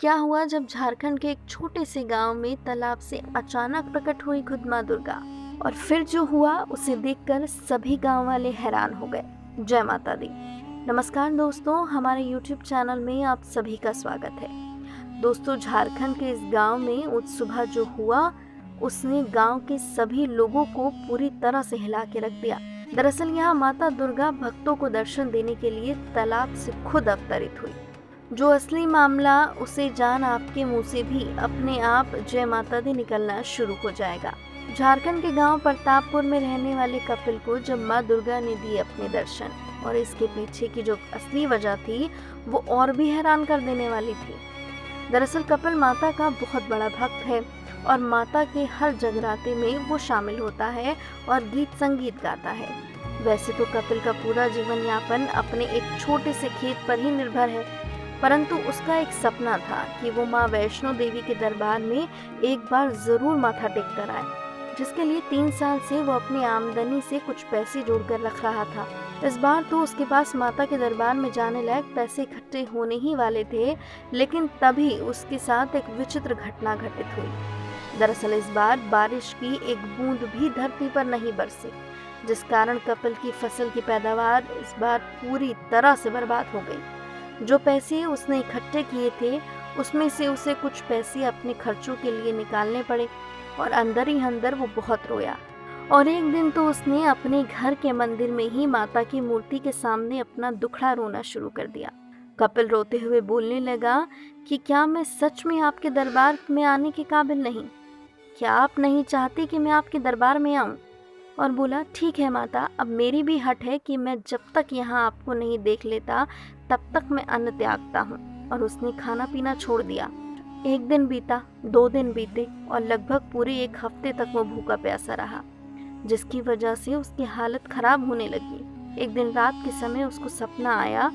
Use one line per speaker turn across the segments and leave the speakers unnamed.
क्या हुआ जब झारखंड के एक छोटे से गांव में तालाब से अचानक प्रकट हुई खुद माँ दुर्गा। और फिर जो हुआ उसे देखकर सभी गांव वाले हैरान हो गए। जय माता दी। नमस्कार दोस्तों, हमारे YouTube चैनल में आप सभी का स्वागत है। दोस्तों, झारखंड के इस गांव में उस सुबह जो हुआ उसने गांव के सभी लोगों को पूरी तरह से हिला के रख दिया। दरअसल यहाँ माता दुर्गा भक्तों को दर्शन देने के लिए तालाब से खुद अवतरित हुई। जो असली मामला उसे जान आपके मुंह से भी अपने आप जय माता दी निकलना शुरू हो जाएगा। झारखंड के गांव प्रतापपुर में रहने वाले कपिल को जब माँ दुर्गा ने दिए अपने दर्शन, और इसके पीछे की जो असली वजह थी वो और भी हैरान कर देने वाली थी। दरअसल कपिल माता का बहुत बड़ा भक्त है और माता के हर जगराते में वो शामिल होता है और गीत संगीत गाता है। वैसे तो कपिल का पूरा जीवन यापन अपने एक छोटे से खेत पर ही निर्भर है, परंतु उसका एक सपना था कि वो माँ वैष्णो देवी के दरबार में एक बार जरूर माथा टेक कर आए, जिसके लिए 3 साल से वो अपनी आमदनी से कुछ पैसे जोड़कर रख रहा था। इस बार तो उसके पास माता के दरबार में जाने लायक पैसे इकट्ठे होने ही वाले थे, लेकिन तभी उसके साथ एक विचित्र घटना घटित हुई। दरअसल इस बार बारिश की एक बूंद भी धरती पर नहीं बरसी, जिस कारण कपिल की फसल की पैदावार इस बार पूरी तरह से बर्बाद हो गई। जो पैसे उसने इकट्ठे किए थे उसमें से उसे कुछ पैसे अपने खर्चों के लिए निकालने पड़े और अंदर ही अंदर वो बहुत रोया। और एक दिन तो उसने अपने घर के मंदिर में ही माता की मूर्ति के सामने अपना दुखड़ा रोना शुरू कर दिया। कपिल रोते हुए बोलने लगा कि क्या मैं सच में आपके दरबार में आने के काबिल नहीं? क्या आप नहीं चाहती कि मैं आपके दरबार में आऊं? और बोला, ठीक है माता, अब मेरी भी हट है कि मैं जब तक यहाँ आपको नहीं देख लेता तब तक मैं अन्न त्यागता हूँ। और उसने खाना पीना छोड़ दिया। 1 दिन बीता, 2 दिन बीते और लगभग पूरे 1 हफ्ते तक वो भूखा प्यासा रहा, जिसकी वजह से उसकी हालत खराब होने लगी। एक दिन रात के समय उसको सपना आया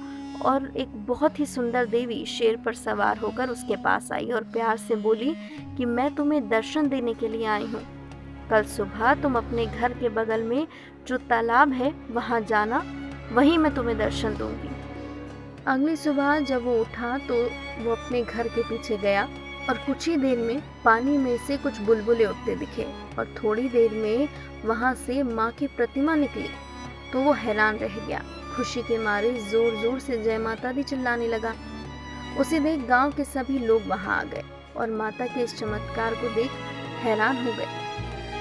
और एक बहुत ही सुंदर देवी शेर पर सवार होकर उसके पास आई और प्यार से बोली कि मैं तुम्हें दर्शन देने के लिए आई हूँ। कल सुबह तुम अपने घर के बगल में जो तालाब है वहाँ जाना, वहीं मैं तुम्हें दर्शन दूंगी। अगली सुबह जब वो उठा तो वो अपने घर के पीछे गया और कुछ ही देर में पानी में से कुछ बुलबुले उठते दिखे और थोड़ी देर में वहां से माँ की प्रतिमा निकली। तो वो हैरान रह गया, खुशी के मारे जोर जोर से जय माता दी चिल्लाने लगा। उसे देख गांव के सभी लोग वहां आ गए और माता के इस चमत्कार को देख हैरान हो गए।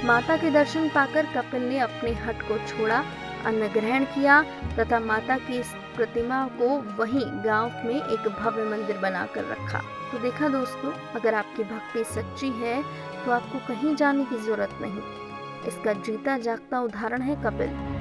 माता के दर्शन पाकर कपिल ने अपने हट को छोड़ा, अन्न ग्रहण किया तथा माता की इस प्रतिमा को वहीं गांव में एक भव्य मंदिर बनाकर रखा। तो देखा दोस्तों, अगर आपकी भक्ति सच्ची है तो आपको कहीं जाने की जरूरत नहीं। इसका जीता जागता उदाहरण है कपिल।